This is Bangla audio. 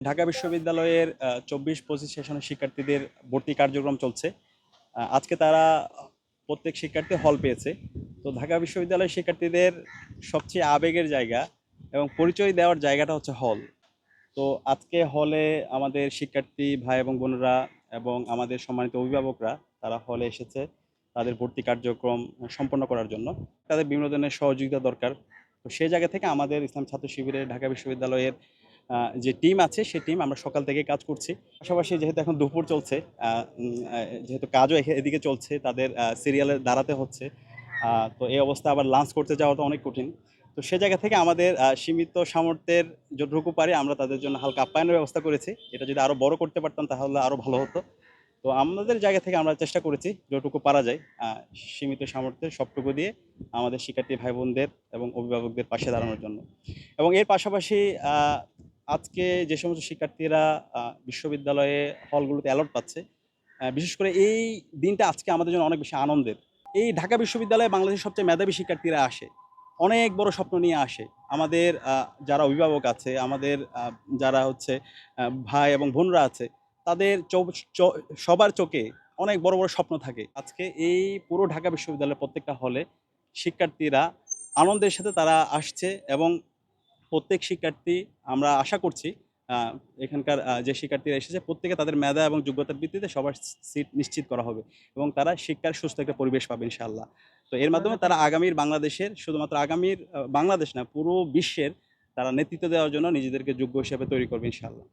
ঢাকা বিশ্ববিদ্যালয়ের ২৪-২৫ সেশনের শিক্ষার্থীদের ভর্তি কার্যক্রম চলছে। আজকে তারা প্রত্যেক শিক্ষার্থী হল পেয়েছে। তো ঢাকা বিশ্ববিদ্যালয়ের শিক্ষার্থীদের সবচেয়ে আবেগের জায়গা এবং পরিচয় দেওয়ার জায়গাটা হচ্ছে হল। তো আজকে হলে আমাদের শিক্ষার্থী ভাই এবং বোনেরা এবং আমাদের সম্মানিত অভিভাবকরা তারা হলে এসেছে তাদের ভর্তি কার্যক্রম সম্পন্ন করার জন্য। তাদের বিভিন্ন ধরনের সহযোগিতা দরকার। তো সেই জায়গা থেকে আমাদের ইসলাম ছাত্র শিবিরের ঢাকা বিশ্ববিদ্যালয়ের যে টিম আছে সেই টিম আমরা সকাল থেকে কাজ করছি। পাশাপাশি যেহেতু এখন দুপুর চলছে, যেহেতু কাজও এদিকে চলছে, তাদের সিরিয়ালে দাঁড়াতে হচ্ছে। তো এই অবস্থা আবার লাঞ্চ করতে যাওয়াটা অনেক কঠিন। তো সে জায়গা থেকে আমাদের সীমিত সামর্থ্যের যতটুকু পারি আমরা তাদের জন্য হালকা আপ্যায়নের ব্যবস্থা করেছি। এটা যদি আরও বড় করতে পারতাম তাহলে আরও ভালো হতো। তো আমাদের জায়গা থেকে আমরা চেষ্টা করেছি যতটুকু পারা যায় সীমিত সামর্থ্যের সবটুকু দিয়ে আমাদের শিক্ষার্থী ভাই বোনদের এবং অভিভাবকদের পাশে দাঁড়ানোর জন্য। এবং এর পাশাপাশি আজকে যে সমস্ত শিক্ষার্থীরা বিশ্ববিদ্যালয়ে হলগুলোতে অ্যালট পাচ্ছে, বিশেষ করে এই দিনটা আজকে আমাদের জন্য অনেক বেশি আনন্দের। এই ঢাকা বিশ্ববিদ্যালয়ে বাংলাদেশের সবচেয়ে মেধাবী শিক্ষার্থীরা আসে। অনেক বড় স্বপ্ন নিয়ে আসে। আমাদের যারা অভিভাবক আছে, আমাদের যারা হচ্ছে ভাই এবং বোনরা আছে, তাদের সবার চোখে অনেক বড়, বড় স্বপ্ন থাকে। আজকে এই পুরো ঢাকা বিশ্ববিদ্যালয়ের প্রত্যেকটা হলে শিক্ষার্থীরা আনন্দের সাথে তারা আসছে এবং প্রত্যেক শিক্ষার্থী আমরা আশা করছি আ এখানকার যে শিক্ষার্থীরা এসেছে প্রত্যেকে তাদের মেধা এবং যোগ্যতার ভিত্তিতে সবার সিট নিশ্চিত করা হবে এবং তারা শিক্ষার সুস্থ একটা পরিবেশ পাবে ইনশাআল্লাহ। তো এর মাধ্যমে তারা আগামীর বাংলাদেশের, শুধুমাত্র আগামীর বাংলাদেশ না, পুরো বিশ্বের তারা নেতৃত্ব দেওয়ার জন্য নিজেদেরকে যোগ্য হিসেবে তৈরি করবে ইনশাআল্লাহ।